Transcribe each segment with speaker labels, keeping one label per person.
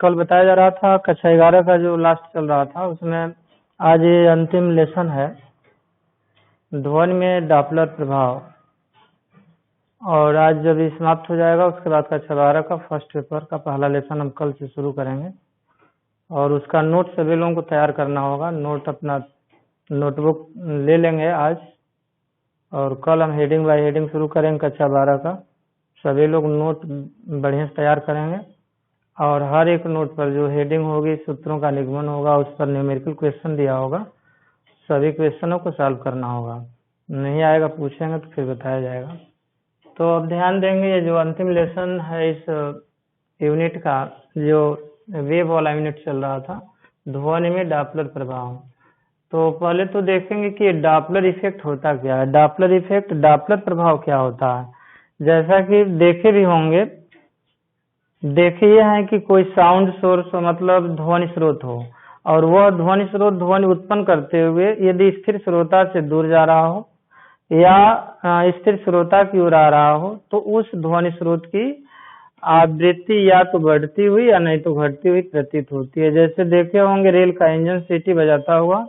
Speaker 1: कल बताया जा रहा था कक्षा 11 का जो लास्ट चल रहा था उसमें आज ये अंतिम लेसन है ध्वनि में डॉपलर प्रभाव। और आज जब ये समाप्त हो जाएगा उसके बाद कक्षा 12 का फर्स्ट पेपर का पहला लेसन हम कल से शुरू करेंगे और उसका नोट सभी लोगों को तैयार करना होगा। नोट अपना नोटबुक ले लेंगे आज और कल हम हेडिंग बाय हेडिंग शुरू करेंगे कक्षा 12 का। सभी लोग नोट बढ़िया से तैयार करेंगे और हर एक नोट पर जो हेडिंग होगी सूत्रों का निगमन होगा, उस पर न्यूमेरिकल क्वेश्चन दिया होगा, सभी क्वेश्चनों को सॉल्व करना होगा। नहीं आएगा पूछेंगे तो फिर बताया जाएगा। तो अब ध्यान देंगे ये जो अंतिम लेसन है इस यूनिट का, जो वेव वाला यूनिट चल रहा था ध्वनि में डॉपलर प्रभाव। तो पहले तो देखेंगे कि डॉपलर इफेक्ट होता क्या है, डॉपलर इफेक्ट डॉपलर प्रभाव क्या होता है। जैसा कि देखे भी होंगे, देखिए है कि कोई साउंड सोर्स मतलब ध्वनि स्रोत हो और वह ध्वनि स्रोत ध्वनि उत्पन्न करते हुए यदि स्थिर श्रोता से दूर जा रहा हो या स्थिर श्रोता की ओर आ रहा हो तो उस ध्वनि स्रोत की आवृत्ति या तो बढ़ती हुई या नहीं तो घटती हुई प्रतीत होती है। जैसे देखे होंगे रेल का इंजन सीटी बजाता हुआ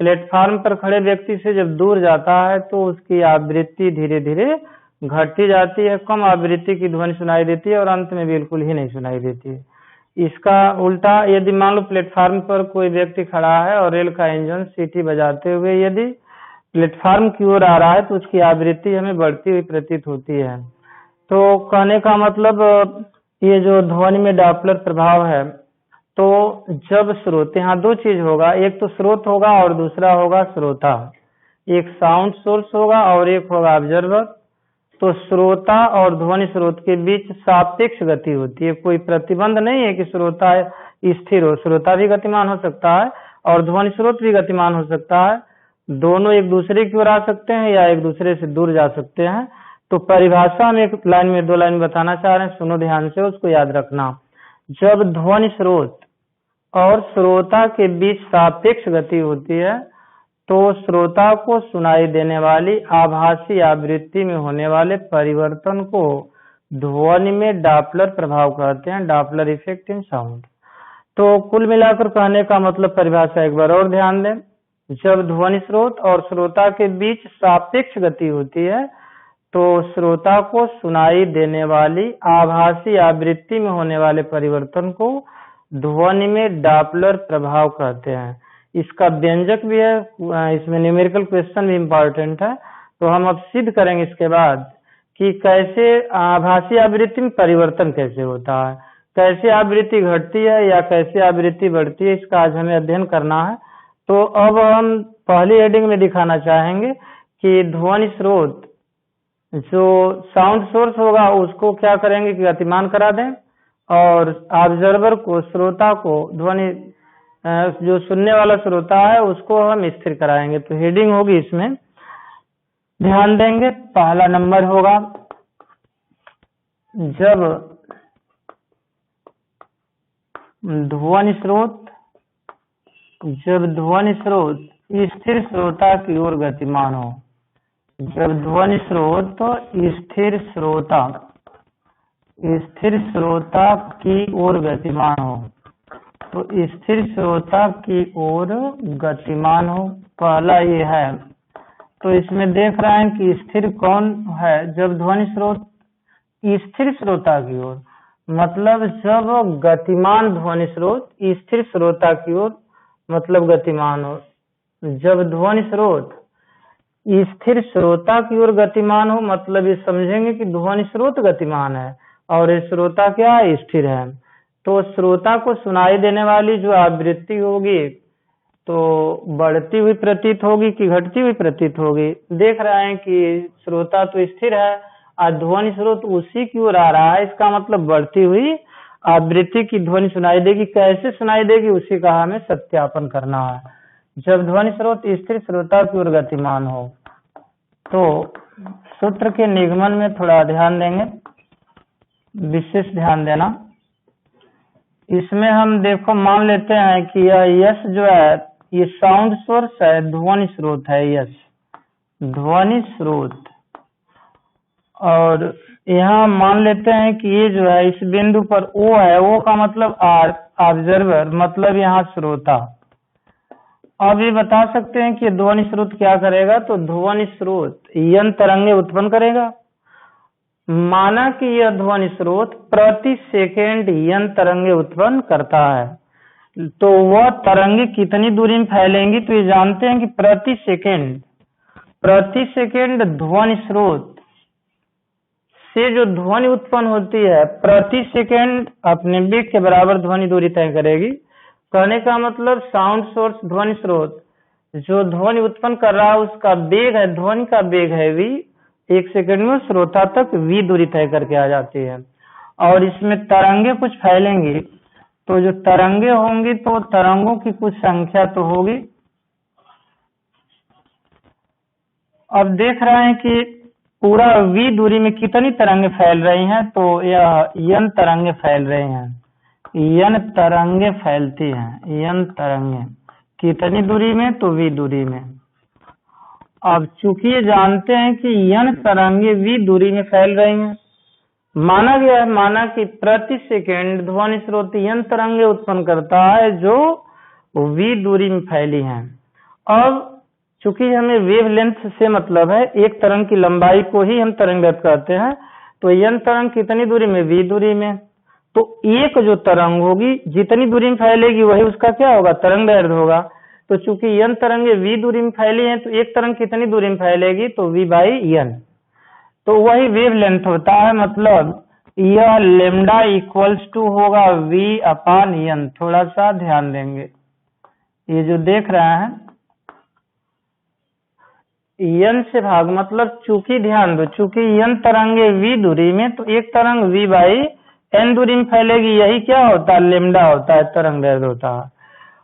Speaker 1: प्लेटफार्म पर खड़े व्यक्ति से जब दूर जाता है तो उसकी आवृत्ति धीरे धीरे घटती जाती है, कम आवृत्ति की ध्वनि सुनाई देती है और अंत में बिल्कुल ही नहीं सुनाई देती है। इसका उल्टा यदि मान लो प्लेटफार्म पर कोई व्यक्ति खड़ा है और रेल का इंजन सीटी बजाते हुए यदि प्लेटफार्म की ओर आ रहा है तो उसकी आवृत्ति हमें बढ़ती हुई प्रतीत होती है। तो कहने का मतलब ये जो ध्वनि में डॉपलर प्रभाव है, तो जब स्रोत, यहाँ दो चीज होगा, एक तो स्रोत होगा और दूसरा होगा श्रोता। एक साउंड सोर्स होगा और एक होगा ऑब्जर्वर। तो श्रोता और ध्वनि स्रोत के बीच सापेक्ष गति होती है, कोई प्रतिबंध नहीं है कि श्रोता स्थिर हो, श्रोता भी गतिमान हो सकता है और ध्वनि स्रोत भी गतिमान हो सकता है। दोनों एक दूसरे की ओर आ सकते हैं या एक दूसरे से दूर जा सकते हैं। तो परिभाषा हम एक लाइन में दो लाइन बताना चाह रहे हैं, सुनो ध्यान से, उसको याद रखना। जब ध्वनि स्रोत और श्रोता के बीच सापेक्ष गति होती है तो श्रोता को सुनाई देने वाली आभासी आवृत्ति में होने वाले परिवर्तन को ध्वनि में डॉपलर प्रभाव कहते हैं, डॉपलर इफेक्ट इन साउंड। तो कुल मिलाकर कहने का मतलब परिभाषा एक बार और ध्यान दें। जब ध्वनि स्रोत और श्रोता के बीच सापेक्ष गति होती है तो श्रोता को सुनाई देने वाली आभासी आवृत्ति में होने वाले परिवर्तन को ध्वनि में डॉपलर प्रभाव कहते हैं। इसका व्यंजक भी है, इसमें न्यूमेरिकल क्वेश्चन भी इम्पोर्टेंट है। तो हम अब सिद्ध करेंगे इसके बाद कि कैसे आभासी आवृत्ति में परिवर्तन कैसे होता है, कैसे आवृत्ति घटती है या कैसे आवृत्ति बढ़ती है, इसका आज हमें अध्ययन करना है। तो अब हम पहली हेडिंग में दिखाना चाहेंगे कि ध्वनि स्रोत जो साउंड सोर्स होगा उसको क्या करेंगे कि गतिमान करा दें और ऑब्जर्वर को, श्रोता को, ध्वनि जो सुनने वाला श्रोता है उसको हम स्थिर कराएंगे। तो हेडिंग होगी इसमें, ध्यान देंगे। पहला नंबर होगा जब ध्वनि स्रोत स्थिर श्रोता की ओर गतिमान हो। जब ध्वनि स्रोत स्थिर श्रोता की ओर गतिमान हो, तो स्थिर श्रोता की ओर गतिमान हो, पहला ये है। तो इसमें देख रहे हैं कि स्थिर कौन है, जब ध्वनि स्रोत स्थिर श्रोता की ओर, मतलब जब गतिमान ध्वनि स्रोत स्थिर श्रोता की ओर मतलब गतिमान हो। जब ध्वनि स्रोत स्थिर श्रोता की ओर गतिमान हो मतलब ये समझेंगे कि ध्वनि स्रोत गतिमान है और ये श्रोता क्या है, स्थिर है। तो श्रोता को सुनाई देने वाली जो आवृत्ति होगी तो बढ़ती हुई प्रतीत होगी कि घटती हुई प्रतीत होगी। देख रहे हैं कि श्रोता तो स्थिर है और ध्वनि स्रोत उसी की ओर आ रहा है, इसका मतलब बढ़ती हुई आवृत्ति की ध्वनि सुनाई देगी। कैसे सुनाई देगी उसी का हमें सत्यापन करना है। जब ध्वनि स्रोत स्थिर श्रोता की ओर गतिमान हो तो सूत्र के निगमन में थोड़ा ध्यान देंगे, विशेष ध्यान देना। इसमें हम देखो मान लेते हैं कि यह यस जो है ये साउंड सोर्स है, ध्वनि स्रोत है, यस ध्वनि स्रोत। और यहाँ मान लेते हैं कि ये जो है इस बिंदु पर ओ है, ओ का मतलब आर, ऑब्जर्वर मतलब यहाँ श्रोता। अब ये बता सकते हैं कि ध्वनि स्रोत क्या करेगा, तो ध्वनि स्रोत यन तरंगे उत्पन्न करेगा। माना कि यह ध्वनि स्रोत प्रति सेकेंड यन तरंगे उत्पन्न करता है, तो वह तरंगे कितनी दूरी में फैलेंगी, तो ये जानते हैं कि प्रति सेकेंड ध्वनि स्रोत से जो ध्वनि उत्पन्न होती है प्रति सेकेंड अपने वेग के बराबर ध्वनि दूरी तय करेगी। कहने का मतलब साउंड सोर्स ध्वनि स्रोत जो ध्वनि उत्पन्न कर रहा है उसका वेग है, ध्वनि का वेग है v, 1 सेकेंड में श्रोता तक v दूरी तय करके आ जाती है। और इसमें तरंगे कुछ फैलेंगी, तो जो तरंगे होंगी तो तरंगों की कुछ संख्या तो होगी। अब देख रहे हैं कि पूरा v दूरी में कितनी तरंगे फैल रही हैं, तो यह n तरंगे फैल रही हैं, n तरंगे फैलती हैं, n तरंगे कितनी दूरी में, तो v दूरी में। अब चूंकि ये जानते हैं कि n तरंगे v दूरी में फैल रही हैं, माना गया है, माना कि प्रति सेकेंड ध्वनि स्रोत n तरंगे उत्पन्न करता है जो v दूरी में फैली हैं। अब चूंकि हमें वेव लेंथ से मतलब है, एक तरंग की लंबाई को ही हम तरंग दैर्घ्य कहते हैं, तो n तरंग कितनी दूरी में, v दूरी में। तो एक जो तरंग होगी जितनी दूरी में फैलेगी वही उसका क्या होगा, तरंग दैर्घ्य होगा। तो चूंकि n तरंगे v दूरी में फैली हैं, तो एक तरंग कितनी दूरी में फैलेगी, तो v बाई n, तो वही वेव लेंथ होता है। मतलब यह लेमडा इक्वल्स टू होगा v अपान n। थोड़ा सा ध्यान देंगे, ये जो देख रहे हैं n से भाग, मतलब चूंकि ध्यान दो, चूंकि n तरंगे v दूरी में, तो एक तरंग v बाई n दूरी में फैलेगी, यही क्या होता है, लेमडा होता है, तरंग दैर्घ्य होता है।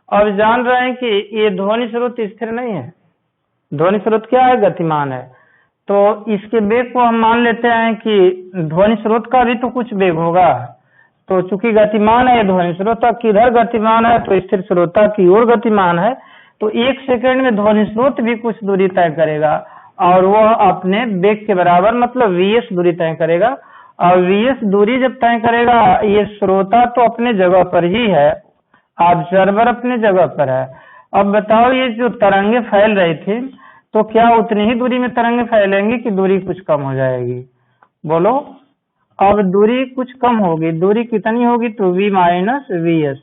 Speaker 1: अब जान रहे हैं कि ये ध्वनि स्रोत स्थिर नहीं है, ध्वनि स्रोत क्या है, गतिमान है। तो इसके वेग को हम मान लेते हैं कि ध्वनि स्रोत का भी तो कुछ वेग होगा, तो चूंकि गतिमान है ध्वनि स्रोत, किधर गतिमान है, तो स्थिर श्रोता की ओर गतिमान है, तो 1 सेकेंड में ध्वनि स्रोत भी कुछ दूरी तय करेगा और वह अपने वेग के बराबर मतलब vs दूरी तय करेगा। और vs दूरी जब तय करेगा, ये श्रोता तो अपने जगह पर ही है, ऑब्जर्वर अपने जगह पर है। अब बताओ ये जो तरंगे फैल रही थी, तो क्या उतनी ही दूरी में तरंगे फैलेंगी कि दूरी कुछ कम हो जाएगी, बोलो। अब दूरी कुछ कम होगी, दूरी कितनी होगी, तो v माइनस vs।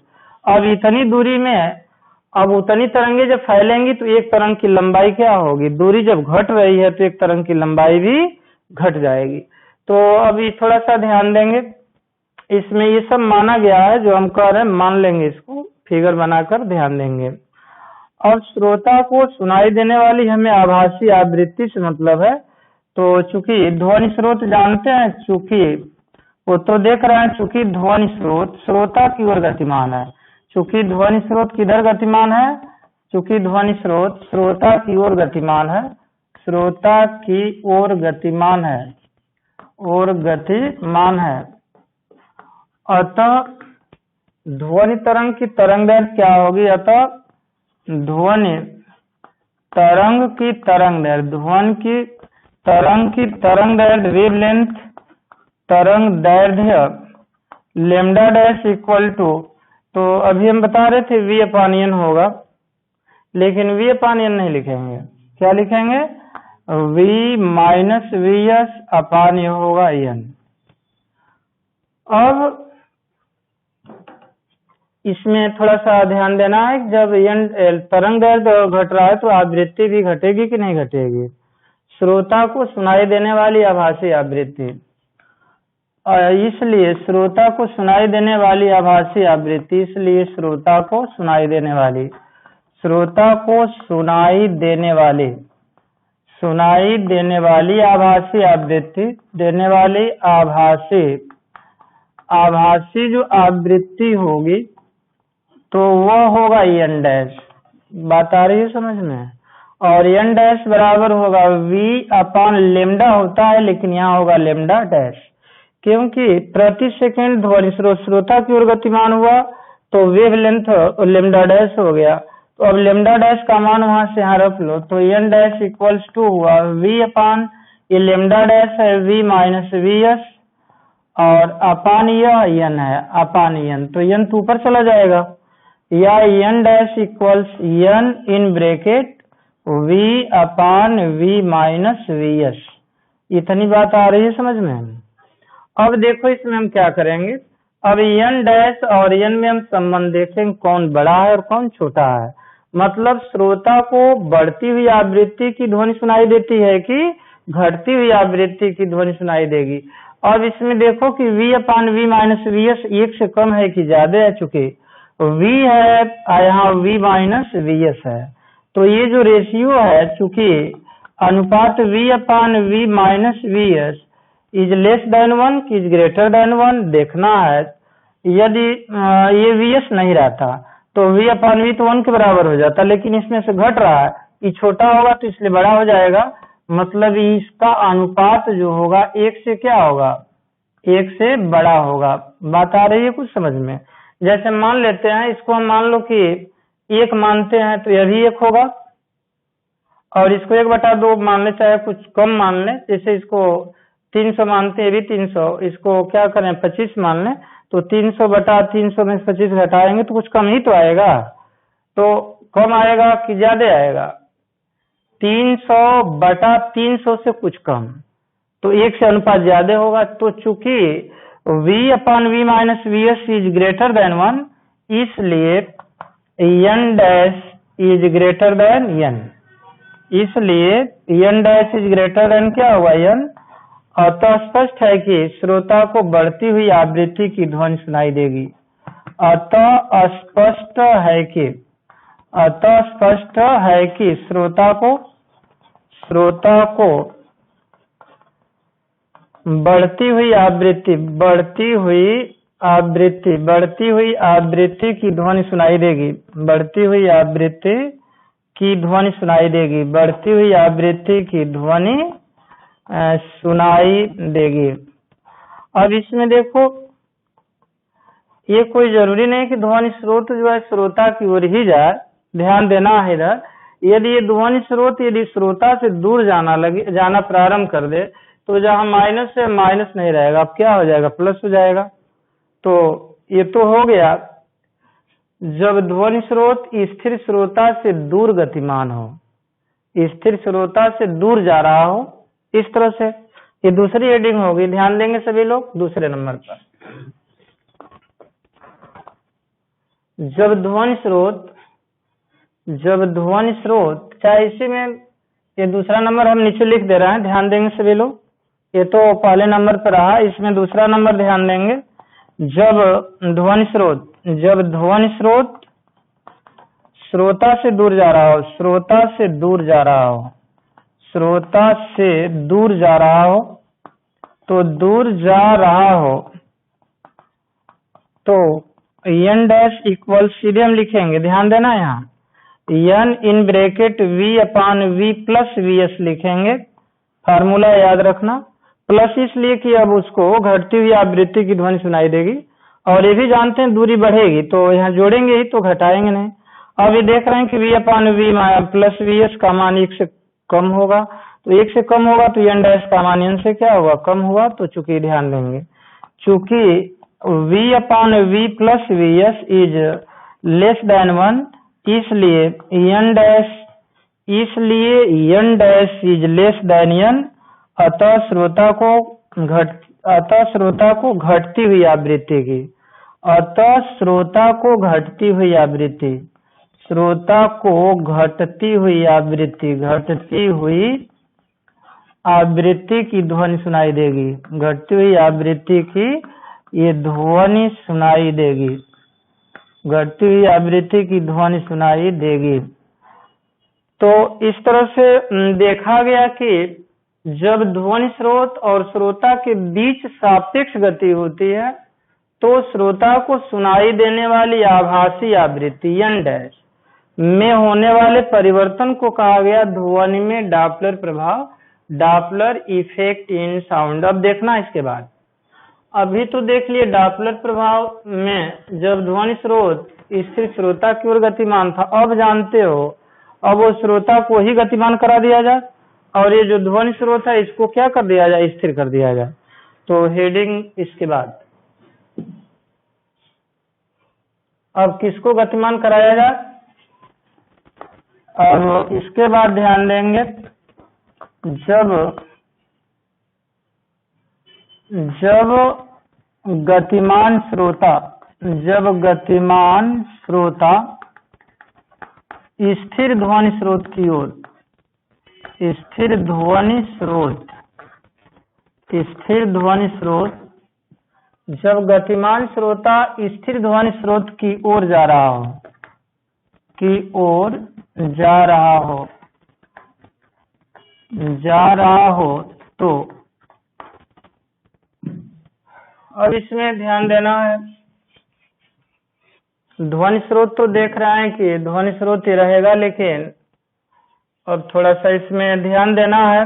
Speaker 1: अब इतनी दूरी में अब उतनी तरंगे जब फैलेंगी तो एक तरंग की लंबाई क्या होगी, दूरी जब घट रही है तो एक तरंग की लंबाई भी घट जाएगी। तो अभी थोड़ा सा ध्यान देंगे, इसमें ये सब माना गया है जो हम कह रहे हैं, मान लेंगे, इसको फिगर बनाकर ध्यान देंगे। अब श्रोता को सुनाई देने वाली हमें आभासी आवृत्ति से मतलब है, तो चूंकि ध्वनि स्रोत जानते हैं, चूंकि वो तो देख रहे हैं, चूंकि ध्वनि स्रोत श्रोता की ओर गतिमान है, चूंकि ध्वनि स्रोत किधर गतिमान है, चूंकि ध्वनि स्रोत श्रोता की ओर गतिमान है, श्रोता की ओर गतिमान है, और गतिमान है, अतः ध्वनि तरंग की तरंग दैर्घ्य क्या होगी, अतः ध्वनि तरंग की तरंग दैर्घ्य, ध्वनि की तरंग दैर्घ्य वेवलेंथ तरंग दैर्घ्य लेमडा डैश इक्वल टू, तो अभी हम बता रहे थे v अपान n होगा, लेकिन v अपान n नहीं लिखेंगे, क्या लिखेंगे, v माइनस vs अपान ये होगा n। अब इसमें थोड़ा सा ध्यान देना है, जब n तरंग दैर्घ्य घट रहा है तो आवृत्ति भी घटेगी कि नहीं घटेगी, श्रोता को सुनाई देने वाली आभासी आवृत्ति, इसलिए श्रोता को सुनाई देने वाली आभासी आवृत्ति, इसलिए श्रोता को सुनाई देने वाली आभासी आवृत्ति देने वाली आभासी जो आवृत्ति होगी तो वह होगा n डैश, बात आ रही है समझ में। और n डैश बराबर होगा v अपान लेमडा होता है, लेकिन यहाँ होगा लेमडा डैश, क्योंकि प्रति सेकेंड ध्वनि स्रोत श्रोता की ओर गतिमान हुआ तो वेव लेंथ लेमडा डैश हो गया। तो अब लेमडा डैश का मान वहां से यहाँ रख लो, तो n डैश इक्वल्स टू हुआ v अपान ये लेमडा डैश है v माइनस vs, और अपान यह यन है, अपान यन, तो यन तो ऊपर चला जाएगा, या N dash equals N in bracket V upon we minus we S. इतनी बात आ रही है समझ में। अब देखो इसमें हम क्या करेंगे, अब यन डैश और यन में हम संबंध देखेंगे कौन बड़ा है और कौन छोटा है। मतलब श्रोता को बढ़ती हुई आवृत्ति की ध्वनि सुनाई देती है कि घटती हुई आवृत्ति की ध्वनि सुनाई देगी। अब इसमें देखो कि v upon we minus we s एक से कम है कि ज्यादा है, चूंकि v है यहाँ v माइनस वी एस है, तो ये जो रेशियो है चूंकि अनुपात v upon we minus we s is less than 1 कि इज ग्रेटर देन 1 देखना है। यदि ये वी एस नहीं रहता तो v अपान वी तो 1 के बराबर हो जाता, लेकिन इसमें से घट रहा है, ये छोटा होगा तो इसलिए बड़ा हो जाएगा। मतलब इसका अनुपात जो होगा एक से क्या होगा, एक से बड़ा होगा। बात आ रही है कुछ समझ में। जैसे मान लेते हैं इसको, हम मान लो कि 1 मानते हैं तो यह भी 1 होगा, और इसको 1/2 मान ले, चाहे कुछ कम मान ले, जैसे इसको 300 मानते हैं, ये भी 300, इसको क्या करें 25 मान लें, तो 300/300 में 25 घटाएंगे तो कुछ कम ही तो आएगा। तो कम आएगा कि ज्यादा आएगा, 300/300 से कुछ कम, तो 1 से अनुपात ज्यादा होगा। तो चूंकि v upon we minus we s is greater than 1, इसलिए n dash is greater than n, इसलिए n dash is greater than क्या होगा n। अतः स्पष्ट है कि श्रोता को बढ़ती हुई आवृत्ति की ध्वनि सुनाई देगी। अतः स्पष्ट है कि श्रोता को बढ़ती हुई आवृत्ति की ध्वनि सुनाई देगी, बढ़ती हुई आवृत्ति की ध्वनि सुनाई देगी, बढ़ती हुई आवृत्ति की ध्वनि सुनाई देगी। अब इसमें देखो ये कोई जरूरी नहीं कि ध्वनि स्रोत जो है श्रोता की ओर ही जाए, ध्यान देना है इधर। यदि ये ध्वनि स्रोत यदि श्रोता से दूर जाना प्रारंभ कर दे तो जहां माइनस है माइनस नहीं रहेगा, अब क्या हो जाएगा प्लस हो जाएगा। तो ये तो हो गया जब ध्वनि स्रोत स्थिर श्रोता से दूर गतिमान हो, स्थिर श्रोता से दूर जा रहा हो, इस तरह से। ये दूसरी हेडिंग होगी, ध्यान देंगे सभी लोग दूसरे नंबर पर। जब ध्वनि स्रोत चाहे इसी में, ये दूसरा नंबर हम नीचे लिख दे रहे हैं, ध्यान देंगे सभी लोग। ये तो पहले नंबर पर रहा, इसमें दूसरा नंबर ध्यान देंगे। जब ध्वनि स्रोत श्रोता से दूर जा रहा हो, श्रोता से दूर जा रहा हो, तो दूर जा रहा हो तो n डैश इक्वल सीधे हम लिखेंगे, ध्यान देना यहाँ n in bracket v upon v plus v S लिखेंगे। फार्मूला याद रखना, प्लस इसलिए कि अब उसको घटती हुई आवृत्ति की ध्वनि सुनाई देगी, और ये भी जानते हैं दूरी बढ़ेगी तो यहाँ जोड़ेंगे ही तो घटाएंगे नहीं। अब ये देख रहे हैं कि v upon v plus v s का मान 1 से कम होगा, तो 1 से कम होगा तो n डैश का मान n से क्या होगा कम हुआ। तो चूंकि ध्यान देंगे चूंकि v upon v plus v s is less than 1, इसलिए n dash is less than n। अतः श्रोता को घटती हुई आवृत्ति की, आवृत्ति की ध्वनि सुनाई देगी, घटती हुई आवृत्ति की ये ध्वनि सुनाई देगी, घटती हुई आवृत्ति की ध्वनि सुनाई देगी। तो इस तरह से देखा गया कि जब ध्वनि स्रोत और श्रोता के बीच सापेक्ष गति होती है तो श्रोता को सुनाई देने वाली आभासी आवृत्ति n डैश में होने वाले परिवर्तन को कहा गया ध्वनि में डॉपलर प्रभाव, डॉपलर इफेक्ट इन साउंड। अब देखना इसके बाद, अभी तो देख लिए डॉपलर प्रभाव में जब ध्वनि स्रोत स्थिर श्रोता की ओर गतिमान था, अब जानते हो अब वो श्रोता को ही गतिमान करा दिया जाए और ये जो ध्वनि स्रोत है इसको क्या कर दिया जाए, स्थिर कर दिया जाए। तो हेडिंग इसके बाद अब किसको गतिमान कराया जाए। अब इसके बाद ध्यान देंगे जब गतिमान श्रोता स्थिर ध्वनि स्रोत की ओर जब गतिमान श्रोता स्थिर ध्वनि स्रोत की ओर जा रहा हो तो अब इसमें ध्यान देना है। ध्वनि स्रोत तो देख रहे हैं कि ध्वनि स्रोत ही रहेगा, लेकिन अब थोड़ा सा इसमें ध्यान देना है।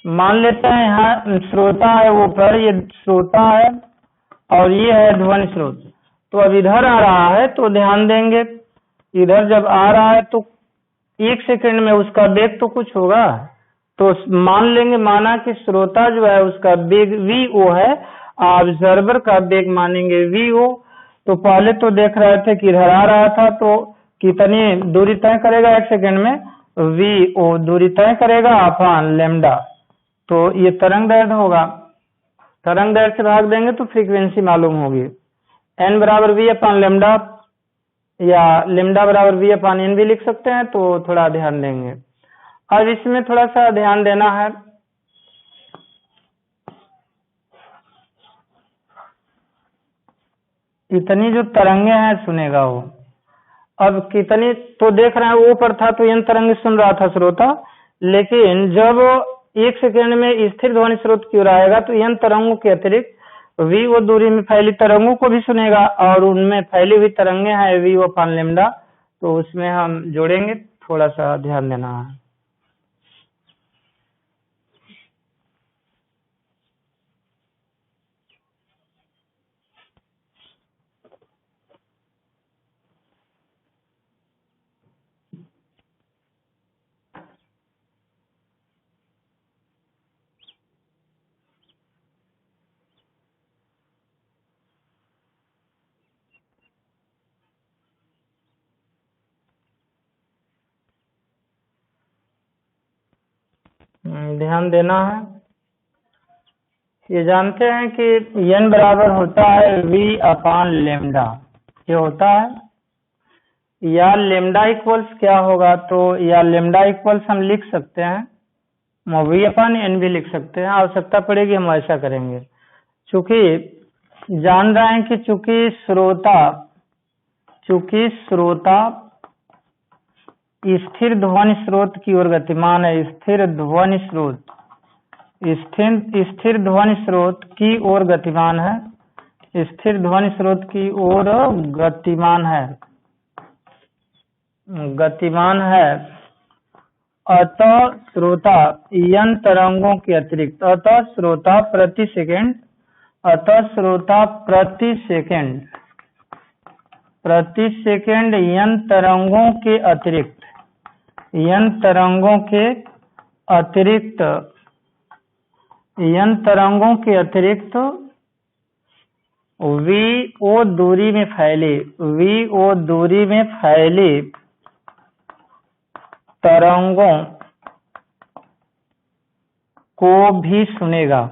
Speaker 1: मान लेते हैं यहाँ श्रोता है, वो पर ये श्रोता है और ये है ध्वनि स्रोत। तो अब इधर आ रहा है तो ध्यान देंगे, इधर जब आ रहा है तो 1 सेकंड में उसका वेग तो कुछ होगा, तो मान लेंगे, माना कि श्रोता जो है उसका वेग vo है, ऑब्जर्वर का वेग मानेंगे vo। तो पहले तो देख रहे थे कि इधर आ रहा था, तो कितनी दूरी तय करेगा 1 सेकंड में, vo दूरी तय करेगा अपॉन लेमडा। तो ये तरंग दैर्ध्य होगा, तरंग दैर्ध्य से भाग देंगे तो फ्रीक्वेंसी मालूम होगी। n बराबर v अपॉन लेमडा या लेमडा बराबर v अपॉन n भी लिख सकते हैं, तो थोड़ा ध्यान देंगे। अब इसमें थोड़ा सा ध्यान देना है। इतनी जो तरंगे हैं सुनेगा वो, अब कितनी तो देख रहे हैं वो पर था तो n तरंगे सुन रहा था श्रोता, लेकिन जब 1 सेकंड में स्थिर ध्वनि स्रोत की ओर आएगा तो n तरंगों के अतिरिक्त vo दूरी में फैली तरंगों को भी सुनेगा, और उनमें फैली हुई तरंगे हैं vo अपॉन लेमडा, तो उसमें हम जोड़ेंगे, थोड़ा सा ध्यान देना है। ध्यान देना है। ये जानते हैं कि n बराबर होता है v अपॉन लेमडा, ये होता है, या लेमडा इक्वल्स क्या होगा, तो या लेमडा इक्वल्स हम लिख सकते हैं, v अपॉन n भी लिख सकते हैं, आवश्यकता पड़ेगी हम ऐसा करेंगे। चूंकि जान रहे हैं कि चूंकि श्रोता स्थिर ध्वनि स्रोत की ओर गतिमान है, स्थिर ध्वनि स्रोत की ओर गतिमान है, अतः श्रोता n तरंगों के अतिरिक्त, अतः श्रोता प्रति सेकंड n तरंगों के अतिरिक्त vo दूरी में फैली तरंगों को भी सुनेगा,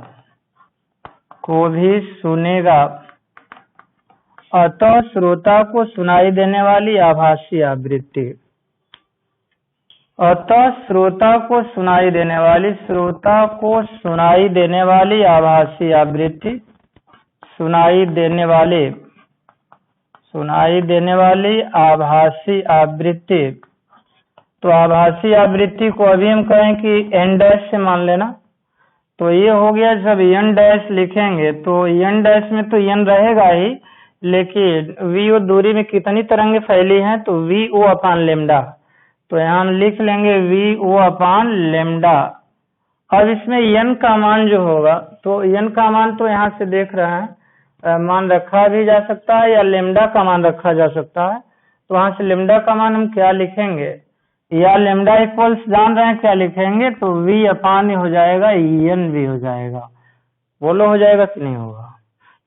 Speaker 1: अतः श्रोता को सुनाई देने वाली आभासी आवृत्ति, तो आभासी आवृत्ति को अभी हम कहें कि n डैश से मान लेना। तो ये हो गया, जब n डैश लिखेंगे तो n डैश में तो n रहेगा ही, लेकिन vo दूरी में कितनी तरंगे फैली हैं, तो vo अपॉन लेमडा, तो यहाँ हम लिख लेंगे vo अपॉन लेमडा। अब इसमें n का मान जो होगा, तो n का मान तो यहाँ से देख रहे हैं मान रखा भी जा सकता है या लेमडा का मान रखा जा सकता है। तो वहां से लेमडा का मान हम क्या लिखेंगे, या लेमडा इक्वल्स जान रहे हैं क्या लिखेंगे, तो v अपान हो जाएगा n भी हो जाएगा, बोलो हो जाएगा कि नहीं होगा?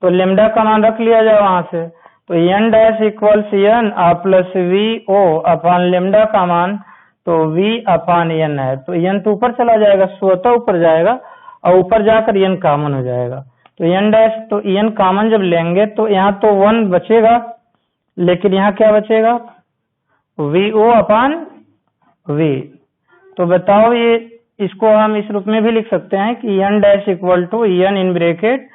Speaker 1: तो लेमडा का मान रख लिया जाए वहां से, तो n dash equals n plus v ओ अपान लेमडा का मान तो वी अपान एन है, तो एन तो ऊपर चला जाएगा, स्वतः ऊपर जाएगा और ऊपर जाकर एन कॉमन हो जाएगा। तो एन डैश, तो एन कॉमन जब लेंगे तो यहाँ तो 1 बचेगा, लेकिन यहाँ क्या बचेगा? वी ओ अपान वी। तो बताओ ये, इसको हम इस रूप में भी लिख सकते हैं कि n dash equal to n in bracket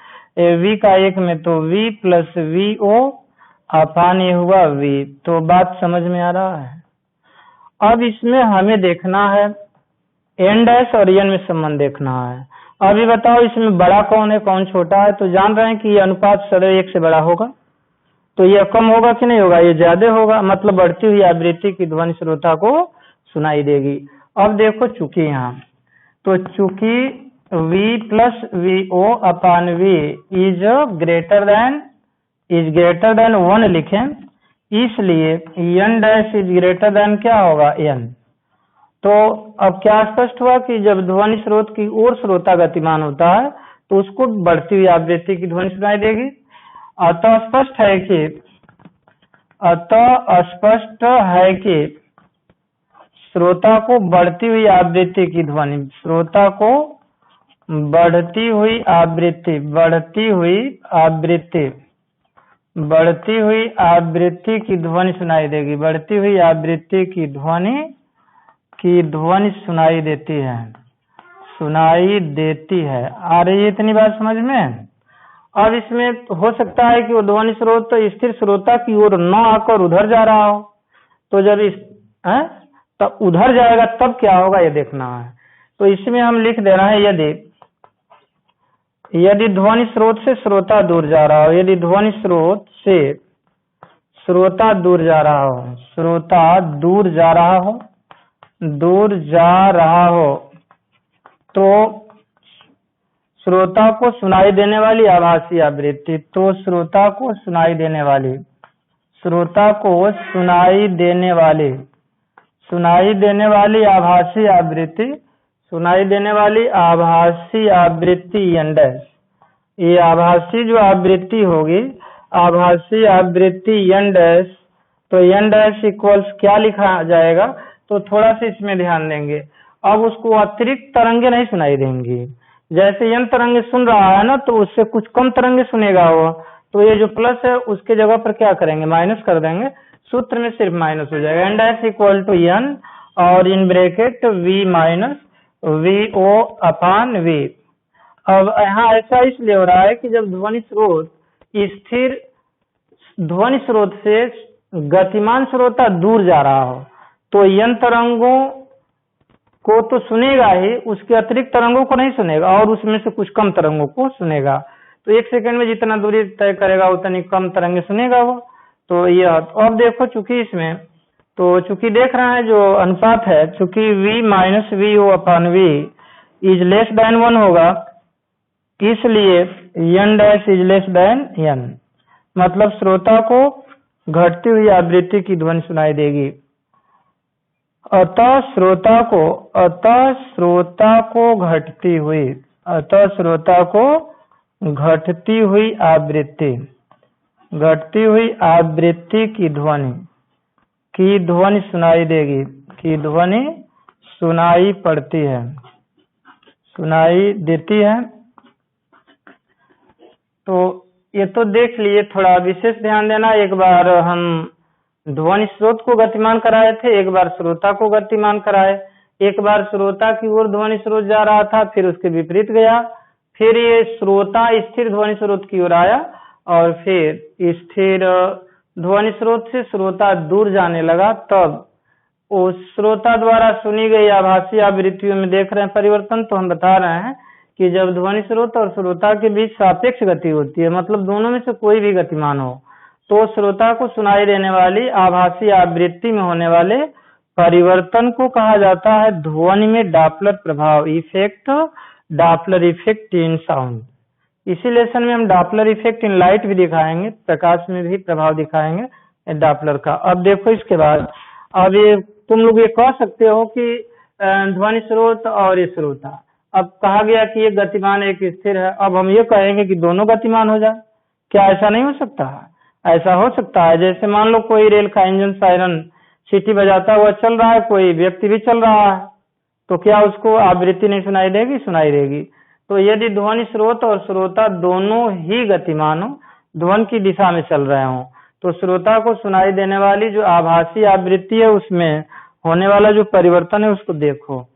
Speaker 1: v का एक में तो वी प्लस वी ओ अपान ये हुआ वी। तो बात समझ में आ रहा है? अब इसमें हमें देखना है एन डैश और एन में संबंध देखना है। अभी बताओ इसमें बड़ा कौन है, कौन छोटा है? तो जान रहे हैं कि ये अनुपात सदैव 1 से बड़ा होगा, तो ये कम होगा कि नहीं होगा? ये ज्यादा होगा, मतलब बढ़ती हुई आवृत्ति की ध्वनि श्रोता को सुनाई देगी। अब देखो चूंकि यहाँ, तो चूंकि V plus v O upon v is greater than 1 लिखें, इसलिए n dash is greater than क्या होगा? एन। तो अब क्या स्पष्ट हुआ कि जब ध्वनि स्रोत की ओर श्रोता गतिमान होता है तो उसको बढ़ती हुई आवृत्ति की ध्वनि सुनाई देगी। अतः स्पष्ट है कि श्रोता को बढ़ती हुई आवृत्ति की ध्वनि, श्रोता को बढ़ती हुई आवृत्ति की ध्वनि सुनाई देगी, बढ़ती हुई आवृत्ति की ध्वनि सुनाई देती है। आ रही है इतनी बात समझ में? अब इसमें हो सकता है कि वो ध्वनि स्रोत तो स्थिर श्रोता की ओर न आकर उधर जा रहा हो, तो जब तब उधर जाएगा तब क्या होगा ये देखना है। तो इसमें हम लिख दे रहे हैं यदि ध्वनि स्रोत से श्रोता दूर जा रहा हो, यदि ध्वनि स्रोत से श्रोता दूर जा रहा हो तो श्रोता को सुनाई देने वाली आभासी आवृत्ति, तो श्रोता को सुनाई देने वाली आभासी आवृत्ति एन डैश, ये आभासी जो आवृत्ति होगी, आभासी आवृत्ति एन डैश, तो एन डैश इक्वल्स क्या लिखा जाएगा? तो थोड़ा सा इसमें ध्यान देंगे। अब उसको अतिरिक्त तरंगे नहीं सुनाई देंगी, जैसे एन तरंगे सुन रहा है ना, तो उससे कुछ कम तरंगे सुनेगा वो, तो ये जो प्लस है उसके जगह पर क्या करेंगे? माइनस कर देंगे, सूत्र में सिर्फ माइनस हो जाएगा। N dash equal to N और in bracket V minus V O upon V. अब यहाँ ऐसा इसलिए हो रहा है कि जब ध्वनि स्रोत स्थिर ध्वनि स्रोत से गतिमान श्रोता दूर जा रहा हो तो एन तरंगों को तो सुनेगा ही, उसके अतिरिक्त तरंगों को नहीं सुनेगा और उसमें से कुछ कम तरंगों को सुनेगा। तो 1 सेकंड में जितना दूरी तय करेगा उतनी कम तरंगे सुनेगा वो। तो यह, अब देखो चूंकि इसमें, तो चूंकि देख रहे हैं जो अनुपात है, चूंकि V minus V O upon v is less than 1 होगा, इसलिए n dash is less than n, मतलब श्रोता को घटती हुई आवृत्ति की ध्वनि सुनाई देगी। अतः श्रोता को घटती हुई आवृत्ति की ध्वनि सुनाई देगी, की ध्वनि सुनाई देती है। तो ये तो देख लिए, थोड़ा विशेष ध्यान देना। एक बार हम ध्वनि स्रोत को गतिमान कराए थे, एक बार श्रोता को गतिमान कराए। एक बार श्रोता की ओर ध्वनि स्रोत जा रहा था, फिर उसके विपरीत गया, फिर ये श्रोता स्थिर ध्वनि स्रोत की ओर आया और फिर स्थिर ध्वनि स्रोत से श्रोता दूर जाने लगा, तब उस श्रोता द्वारा सुनी गई आभासी आवृत्तियों में देख रहे हैं परिवर्तन। तो हम बता रहे हैं कि जब ध्वनि स्रोत और श्रोता के बीच सापेक्ष गति होती है, मतलब दोनों में से कोई भी गतिमान हो, तो श्रोता को सुनाई देने वाली आभासी आवृत्ति में होने वाले परिवर्तन को कहा जाता है ध्वनि में डॉपलर प्रभाव, effect, Doppler effect in sound. इसी लेसन में हम डॉपलर इफेक्ट इन लाइट भी दिखाएंगे, प्रकाश में भी प्रभाव दिखाएंगे डॉपलर का। अब देखो इसके बाद, अब ये तुम लोग ये कह सकते हो कि ध्वनि स्रोत और ये श्रोता, अब कहा गया कि एक गतिमान एक स्थिर है, अब हम ये कहेंगे कि दोनों गतिमान हो जाए, क्या ऐसा नहीं हो सकता है? ऐसा हो सकता है। जैसे मान लो कोई रेल का इंजन सायरन सीटी बजाता हुआ चल रहा है, कोई व्यक्ति भी चल रहा है, तो क्या उसको आवृत्ति नहीं सुनाई देगी? सुनाई देगी। तो यदि ध्वनि स्रोत और श्रोता दोनों ही गतिमान हो, ध्वनि की दिशा में चल रहे हों, तो श्रोता को सुनाई देने वाली जो आभासी आवृत्ति है उसमें होने वाला जो परिवर्तन है उसको देखो।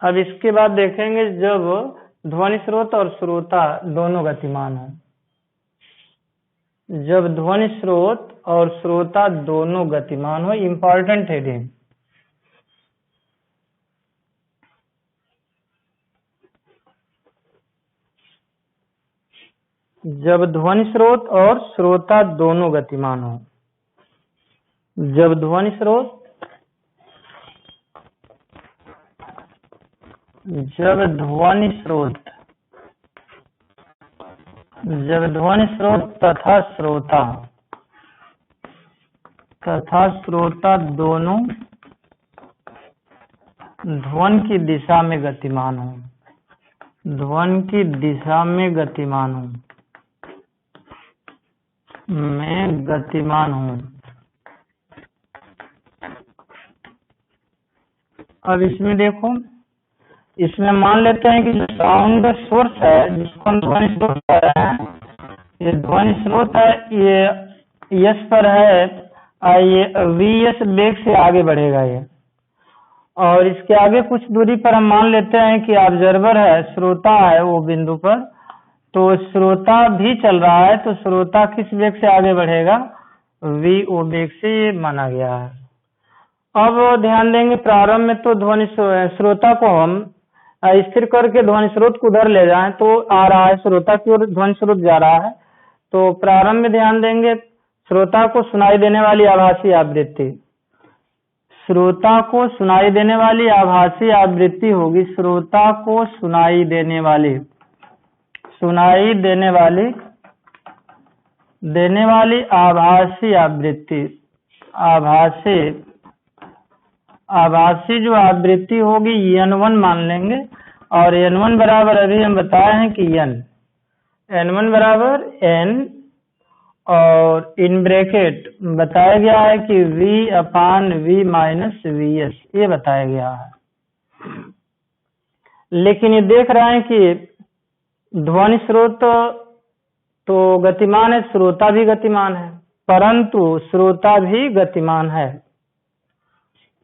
Speaker 1: अब इसके बाद देखेंगे जब ध्वनि स्रोत और श्रोता दोनों गतिमान हो। जब ध्वनि स्रोत और श्रोता दोनों गतिमान हो, इंपॉर्टेंट हेडिंग। जब ध्वनि स्रोत और श्रोता दोनों गतिमान हो, जब ध्वनि स्रोत तथा श्रोता दोनों ध्वनि की दिशा में गतिमान हो, ध्वनि की दिशा में गतिमान हूं। अब इसमें देखो, इसमें मान लेते हैं कि जो साउंड सोर्स है जिसको हम ध्वनि स्रोत कह रहे हैं, ये ध्वनि स्रोत है, ये यस पर है, ये वीएस वेग से आगे बढ़ेगा ये, और इसके आगे कुछ दूरी पर हम मान लेते हैं कि ऑब्जर्वर है, श्रोता है वो बिंदु पर, तो श्रोता भी चल रहा है, तो श्रोता किस वेग से आगे बढ़ेगा? वी ओ वेग से, ये माना गया है। अब ध्यान देंगे प्रारंभ में तो ध्वनि श्रोता को हम स्थिर करके ध्वनि स्रोत को उधर ले जाएं तो आ रहा है, श्रोता की ओर ध्वनि स्रोत जा रहा है, तो प्रारंभ में ध्यान देंगे श्रोता को सुनाई देने वाली आभासी आवृत्ति, श्रोता को सुनाई देने वाली आभासी आवृत्ति होगी, श्रोता को सुनाई देने वाली आभासी आवृत्ति, आभासी जो आवृत्ति होगी N1 मान लेंगे, और N1 बराबर अभी हम बताए हैं कि N1 बराबर N, और इन ब्रैकेट बताया गया है कि V/V माइनस VS, ये बताया गया है। लेकिन ये देख रहे हैं कि ध्वनि स्रोत तो गतिमान है, श्रोता भी गतिमान है, परंतु श्रोता भी गतिमान है,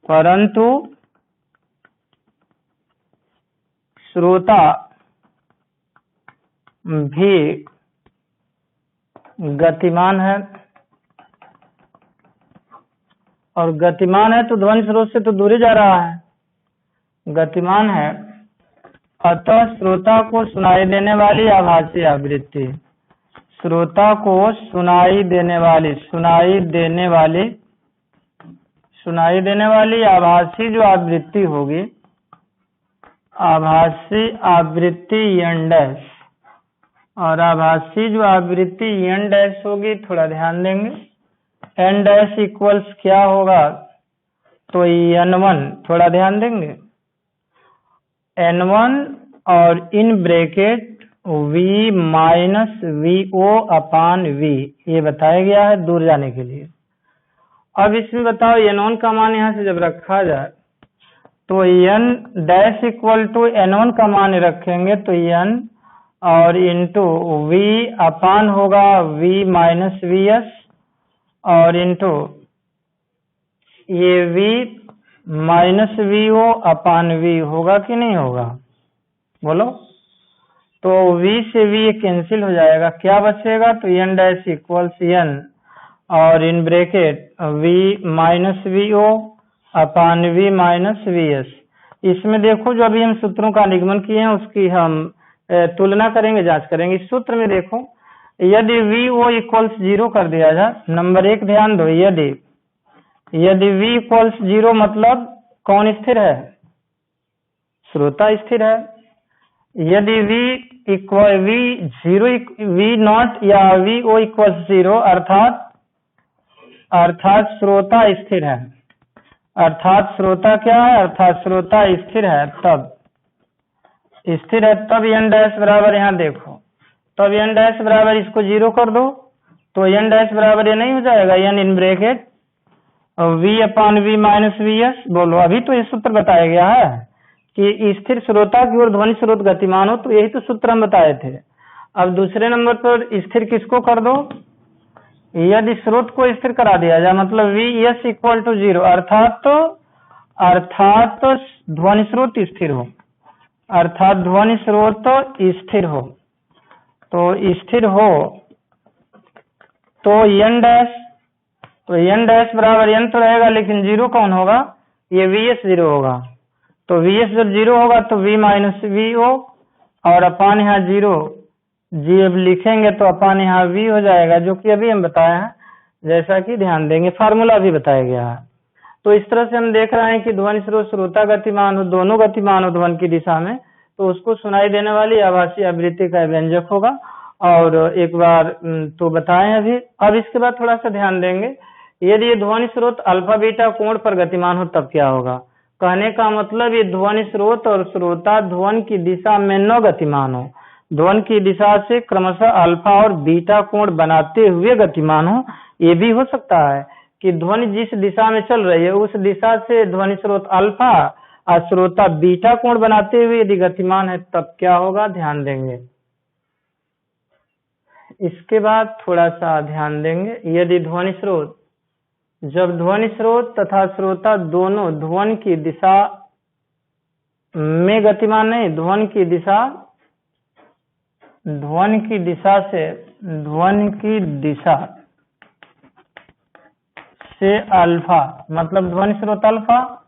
Speaker 1: परंतु श्रोता भी गतिमान है, और गतिमान है तो ध्वनि स्रोत से तो दूर जा रहा है, गतिमान है, अतः श्रोता को सुनाई देने वाली आभासी आवृत्ति, श्रोता को सुनाई देने वाली आभासी जो आवृत्ति होगी, आभासी आवृत्ति N डैश, और आभासी जो आवृत्ति N डैश होगी, थोड़ा ध्यान देंगे, N डैश इक्वल्स क्या होगा? तो N1, थोड़ा ध्यान देंगे, N1 और in bracket V minus VO/V, ये बताया गया है दूर जाने के लिए। अब इसमें बताओ N1 का मान यहाँ से जब रखा जाए तो N dash equal to N1 का मान रखेंगे तो N और इंटू V/, होगा V माइनस VS, और इंटू ये V माइनस VO/V होगा कि नहीं होगा? बोलो। तो V से V कैंसिल हो जाएगा, क्या बचेगा? तो N डैश इक्वल्स N और in bracket V minus VO/V minus VS। इसमें देखो जो अभी हम सूत्रों का निगमन किए हैं उसकी हम तुलना करेंगे, जांच करेंगे। इस सूत्र में देखो यदि VO इक्वल्स 0 कर दिया जाए, नंबर 1 ध्यान दो, यदि V इक्वल्स 0 मतलब कौन स्थिर है? श्रोता स्थिर है। यदि V नॉट या VO इक्वल्स 0 अर्थात श्रोता स्थिर है, अर्थात श्रोता क्या है? अर्थात श्रोता स्थिर है, तब स्थिर है, तब n डैश बराबर, यहाँ देखो, तब n डैश बराबर इसको 0 कर दो तो n डैश बराबर ये नहीं हो जाएगा, n in bracket v/v minus vs। बोलो, अभी तो ये सूत्र बताया गया है कि स्थिर श्रोता की ओर ध्वनि स्रोत गतिमान हो, तो यही तो सूत्र हम बताए थे। अब दूसरे नंबर पर स्थिर किसको कर दो, यदि स्रोत को स्थिर करा दिया जाए, मतलब vs इक्वल टू 0, अर्थात ध्वनि स्रोत स्थिर हो, अर्थात ध्वनि स्रोत स्थिर हो, तो स्थिर हो तो n डैश, तो n डैश बराबर n तो रहेगा लेकिन 0 कौन होगा, ये vs 0 होगा। तो vs जब 0 होगा तो v माइनस vo, और अपान यहाँ 0 जब लिखेंगे तो अपान यहाँ v हो जाएगा, जो कि अभी हम बताए हैं, जैसा कि ध्यान देंगे फार्मूला भी बताया गया है। तो इस तरह से हम देख रहे हैं कि ध्वनि स्रोत श्रोता गतिमान हो, दोनों गतिमान हो ध्वनि की दिशा में, तो उसको सुनाई देने वाली आभासी आवृत्ति का व्यंजक होगा। और एक बार तो बताएं अभी। अब इसके बाद थोड़ा सा ध्यान देंगे, यदि ये ध्वनि स्रोत अल्फा बीटा कोण पर गतिमान हो तब क्या होगा। कहने का मतलब ये ध्वनि स्रोत और श्रोता ध्वनि की दिशा में न गतिमान हो, ध्वनि की दिशा से क्रमशः अल्फा और बीटा कोण बनाते हुए गतिमान हो। ये भी हो सकता है कि ध्वनि जिस दिशा में चल रही है उस दिशा से ध्वनि स्रोत अल्फा और श्रोता बीटा कोण बनाते हुए यदि गतिमान है तब क्या होगा, ध्यान देंगे। इसके बाद थोड़ा सा ध्यान देंगे, यदि ध्वनि स्रोत, जब ध्वनि स्रोत तथा श्रोता दोनों ध्वनि की दिशा में गतिमान नहीं, ध्वनि की दिशा से अल्फा, मतलब ध्वनि स्रोत अल्फा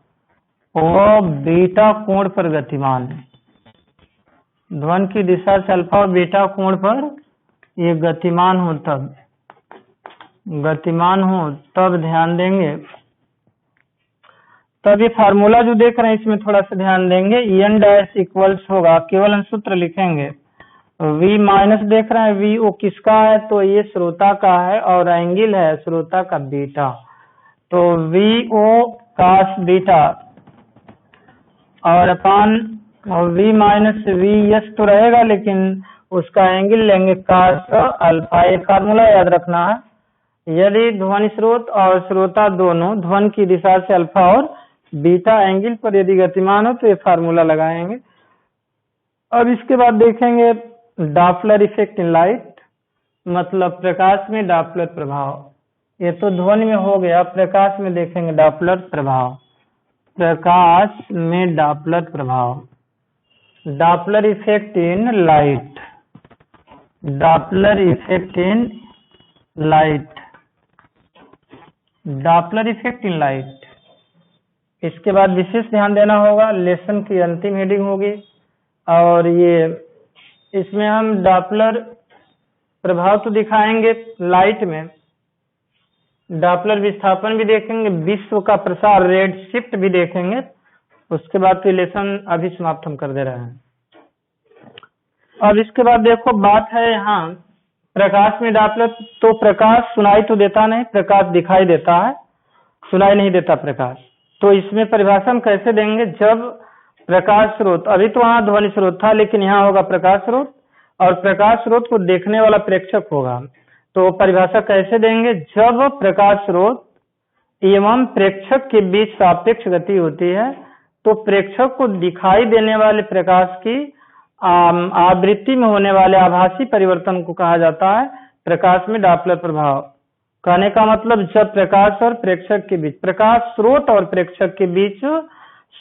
Speaker 1: वो बीटा कोण पर गतिमान है, ध्वनि की दिशा से अल्फा और बीटा कोण पर ये गतिमान हो तब ध्यान देंगे। तब ये फार्मूला जो देख रहे हैं इसमें थोड़ा सा ध्यान देंगे, n डैश इक्वल्स होगा, केवल हम सूत्र लिखेंगे, v माइनस देख रहे हैं v वो किसका है, तो ये श्रोता का है और एंगल है श्रोता का बीटा, तो vo cos बीटा और अपान v माइनस vs तो रहेगा लेकिन उसका एंगल लेंगे cos अल्फा। ये फार्मूला याद रखना है, यदि ध्वनि स्रोत और श्रोता दोनों ध्वनि की दिशा से अल्फा और बीटा एंगल पर यदि गतिमान हो तो ये फार्मूला लगाएंगे। अब इसके बाद देखेंगे डॉपलर इफेक्ट इन लाइट, मतलब प्रकाश में डॉपलर प्रभाव। ये तो ध्वनि में हो गया, प्रकाश में देखेंगे डॉपलर प्रभाव, प्रकाश में डॉपलर प्रभाव, Doppler effect in light, Doppler effect in light, Doppler effect in light. इसके बाद विशेष ध्यान देना होगा, लेसन की अंतिम हेडिंग होगी और ये इसमें हम डॉपलर प्रभाव तो दिखाएंगे लाइट में, डॉपलर विस्थापन भी देखेंगे, विश्व का प्रसार रेड शिफ्ट भी देखेंगे। उसके बाद तो लेसन अभी समाप्त हम कर दे रहे हैं। अब इसके बाद देखो बात है यहाँ प्रकाश में डॉपलर, तो प्रकाश सुनाई तो देता नहीं, प्रकाश दिखाई देता है, सुनाई नहीं देता प्रकाश। तो इसमें परिभाषा हम कैसे देंगे, जब प्रकाश स्रोत, अभी तो वहां ध्वनि स्रोत था लेकिन यहाँ होगा प्रकाश स्रोत और प्रकाश स्रोत को देखने वाला प्रेक्षक होगा, तो परिभाषा कैसे देंगे, जब प्रकाश स्रोत एवं प्रेक्षक के बीच सापेक्ष गति होती है तो प्रेक्षक को दिखाई देने वाले प्रकाश की आवृत्ति में होने वाले आभासी परिवर्तन को कहा जाता है प्रकाश में डॉपलर प्रभाव। कहने का मतलब जब प्रकाश और प्रेक्षक के बीच, प्रकाश स्रोत और प्रेक्षक के बीच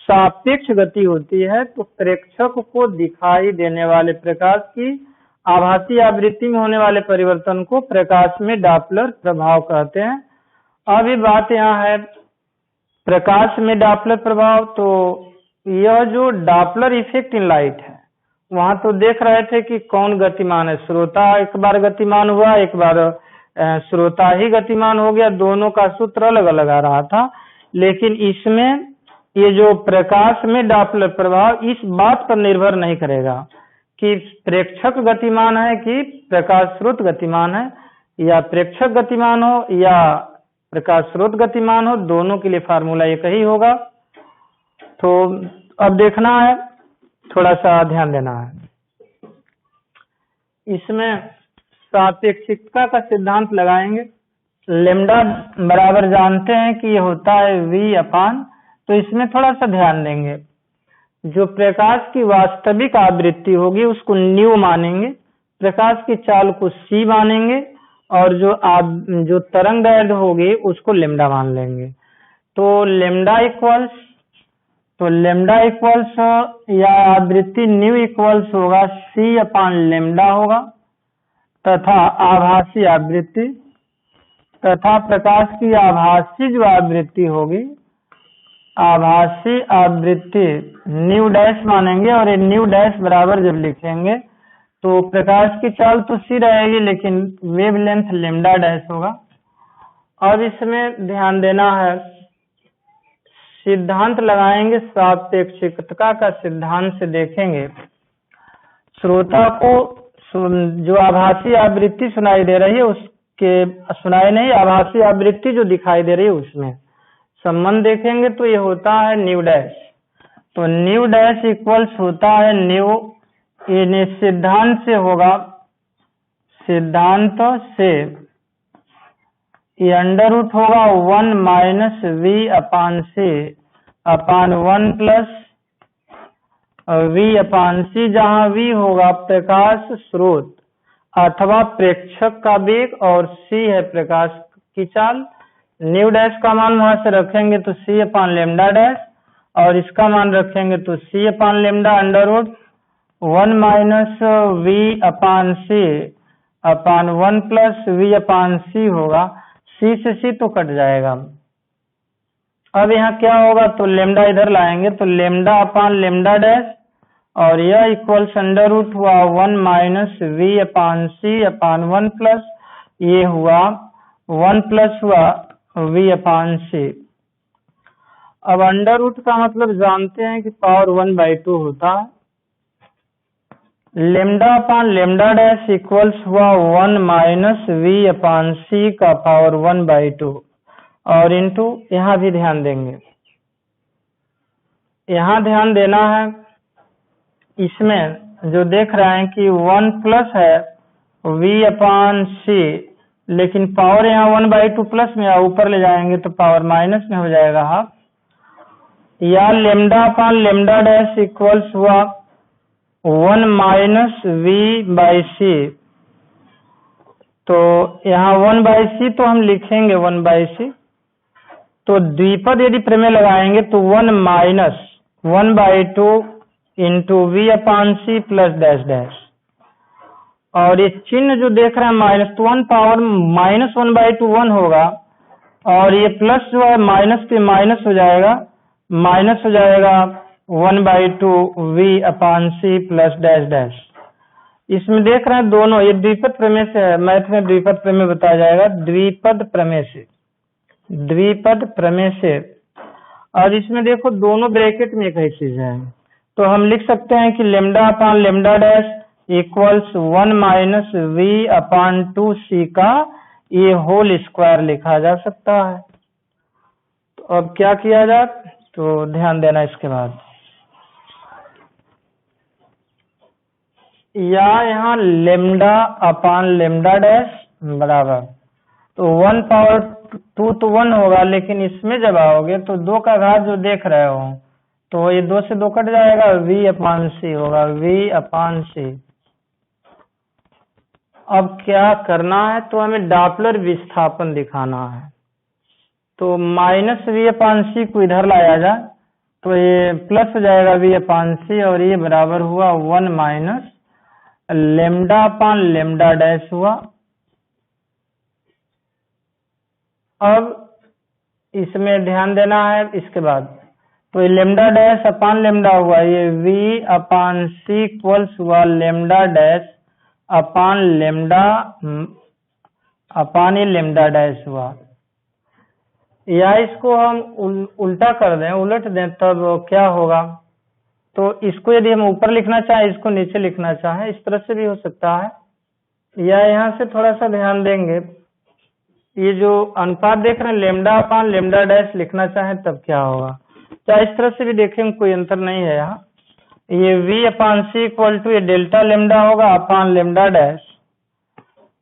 Speaker 1: सापेक्ष गति होती है तो प्रेक्षक को दिखाई देने वाले प्रकाश की आभासी आवृत्ति में होने वाले परिवर्तन को प्रकाश में डॉपलर प्रभाव कहते हैं। अभी बात यहाँ है प्रकाश में डॉपलर प्रभाव, तो यह जो डॉपलर इफेक्ट इन लाइट है वहां तो देख रहे थे कि कौन गतिमान है, श्रोता एक बार गतिमान हुआ, एक बार श्रोता ही गतिमान हो गया, दोनों का सूत्र अलग अलग आ रहा था। लेकिन इसमें ये जो प्रकाश में डॉपलर प्रभाव इस बात पर निर्भर नहीं करेगा कि प्रेक्षक गतिमान है कि प्रकाश स्रोत गतिमान है, या प्रेक्षक गतिमान हो या प्रकाश स्रोत गतिमान हो, दोनों के लिए फार्मूला एक ही होगा। तो अब देखना है थोड़ा सा ध्यान देना है। इसमें सापेक्षिकता का सिद्धांत लगाएंगे। लेमडा बराबर जानते हैं कि ये होता है v अपान, तो इसमें थोड़ा सा ध्यान देंगे। जो प्रकाश की वास्तविक आवृत्ति होगी उसको न्यू मानेंगे, प्रकाश की चाल को c मानेंगे, और जो तरंग दैर्ध्य होगी उसको लेमडा मान लेंगे। तो लेमडा इक्वल्स या आवृत्ति न्यू इक्वल्स होगा c अपान लेमडा होगा, तथा आभासी आवृत्ति तथा प्रकाश की आभासी जो आवृत्ति होगी, आभासी आवृत्ति न्यू डैश मानेंगे, और ये न्यू डैश बराबर जब लिखेंगे तो प्रकाश की चाल तो सी रहेगी लेकिन वेवलेंथ लेमडा डैश होगा। अब इसमें ध्यान देना है, सिद्धांत लगाएंगे सापेक्षिकता का सिद्धांत से देखेंगे। श्रोता को जो आभासी आवृत्ति सुनाई दे रही है उसके आभासी आवृत्ति जो दिखाई दे रही है उसमें संबंध देखेंगे तो ये होता है न्यू डैश। तो न्यू डैश इक्वल्स होता है न्यू, ये सिद्धांत से होगा, सिद्धांत से ये अंडर रूट होगा 1 minus v upon c upon 1 plus v upon c, जहाँ v होगा प्रकाश स्रोत अथवा प्रेक्षक का वेग और c है प्रकाश की चाल। न्यू डैश का मान वहां से रखेंगे तो c अपान लेमडा डैश, और इसका मान रखेंगे तो c upon lambda under root 1 minus v upon c upon 1 plus v upon c होगा। c से c तो कट जाएगा। अब यहाँ क्या होगा, तो लेमडा इधर लाएंगे तो लेमडा अपान लेमडा डैश, और यह इक्वल्स अंडर रूट हुआ 1 minus v upon c upon 1 plus ये हुआ 1 प्लस हुआ v अपान c। अब अंडर रूट का मतलब जानते हैं कि पावर 1/2 होता है। लेमडा अपान लेमडा डैश इक्वल्स हुआ 1 माइनस v अपान c का पावर 1/2, और इंटू यहाँ भी ध्यान देंगे, यहाँ ध्यान देना है। इसमें जो देख रहे हैं कि 1 प्लस है v अपान c, लेकिन पावर यहाँ 1/2 प्लस में ऊपर ले जाएंगे तो पावर माइनस में हो जाएगा हाफ। या लेमडा अपान लेमडा डैश इक्वल्स हुआ 1 माइनस v बाई c, तो यहाँ 1/c तो हम लिखेंगे 1/c। तो द्विपद यदि प्रमेय लगाएंगे तो 1 minus 1/2 into v upon c plus dash dash, और ये चिन्ह जो देख रहे हैं माइनस, तो 1 पावर माइनस 1/2 1 होगा, और ये प्लस जो है माइनस पे माइनस हो जाएगा, माइनस हो जाएगा 1/2 v upon c plus dash dash. इसमें देख रहे हैं दोनों ये द्विपद प्रमेय से है, मैथ में द्विपद प्रमेय बताया जाएगा, द्विपद प्रमेय से। और इसमें देखो दोनों ब्रैकेट में एक ही चीज है, तो हम लिख सकते हैं कि लेमडा अपान lambda dash equals 1 minus v अपान 2c का ये होल स्क्वायर लिखा जा सकता है। तो अब क्या किया जाए, तो ध्यान देना इसके बाद, या यहाँ लेमडा अपान लेमडा डैश बराबर, तो 1 पावर 2 तो 1 होगा, लेकिन इसमें जब आओगे तो 2 का घात जो देख रहे हो तो ये 2 से 2 कट जाएगा, v अपान c होगा, v अपान c। अब क्या करना है, तो हमें डॉपलर विस्थापन दिखाना है। तो माइनस v अपान c को इधर लाया जाए तो ये प्लस हो जाएगा v अपान c, और ये बराबर हुआ 1 माइनस लेमडा अपान लेमडा डैश हुआ। अब इसमें ध्यान देना है इसके बाद, तो ये लेमडा डैश अपान लेमडा हुआ, ये v अपान c इक्वल्स हुआ लेमडा डैश अपान लेमडा अपान ये लेमडा डैश हुआ। या इसको हम उल्टा कर दें, उलट दें, तब क्या होगा, तो इसको यदि हम ऊपर लिखना चाहें, इसको नीचे लिखना चाहें, इस तरह से भी हो सकता है। या यहाँ से थोड़ा सा ध्यान देंगे, ये जो अनुपात देख रहे हैं लेमडा अपान लेमडा डैश लिखना चाहें तब क्या होगा, चाहे इस तरह से भी देखें, कोई अंतर नहीं है यहाँ। ये v upon c equal to ये डेल्टा लेमडा होगा अपान लेमडा डैश।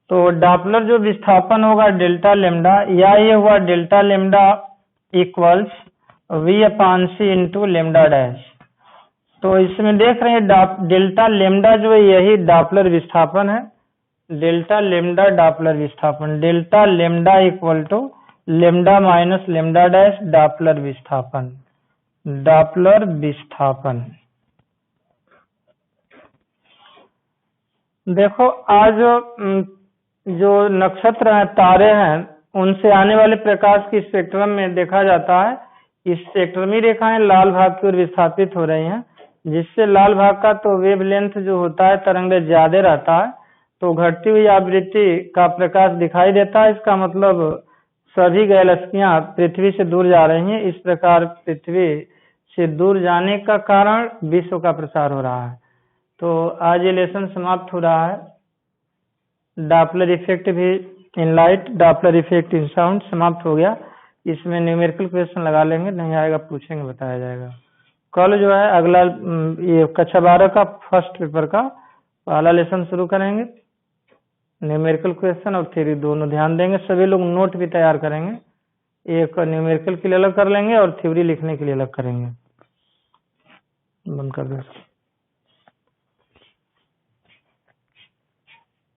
Speaker 1: तो डॉपलर जो विस्थापन होगा डेल्टा लेमडा, या ये हुआ delta lambda equals v upon c into lambda dash. तो इसमें देख रहे हैं डेल्टा लेमडा जो है यही डॉपलर विस्थापन है, डेल्टा लेमडा डॉपलर विस्थापन, delta lambda equal to lambda minus lambda dash Doppler विस्थापन, डॉपलर विस्थापन। देखो आज जो नक्षत्र हैं, तारे हैं, उनसे आने वाले प्रकाश की स्पेक्ट्रम में देखा जाता है इस स्पेक्ट्रमी रेखाएं लाल भाग की ओर विस्थापित हो रही हैं, जिससे लाल भाग का तो वेवलेंथ जो होता है तरंग ज्यादा रहता है, तो घटती हुई आवृत्ति का प्रकाश दिखाई देता है। इसका मतलब सभी गैलेक्सियां पृथ्वी से दूर जा रही हैं। इस प्रकार पृथ्वी से दूर जाने का कारण विश्व का प्रसार हो रहा है। तो आज ये लेसन समाप्त हो रहा है। डॉपलर इफेक्ट भी in light, Doppler effect in sound समाप्त हो गया। इसमें न्यूमेरिकल क्वेश्चन लगा लेंगे, नहीं आएगा पूछेंगे, बताया जाएगा। कल जो है अगला ये कक्षा 12 का फर्स्ट पेपर का पहला लेसन शुरू करेंगे। न्यूमेरिकल क्वेश्चन और थ्योरी दोनों ध्यान देंगे। सभी लोग नोट भी तैयार करेंगे, एक न्यूमेरिकल के लिए अलग कर लेंगे और थ्योरी लिखने के लिए अलग करेंगे। बंद कर दो।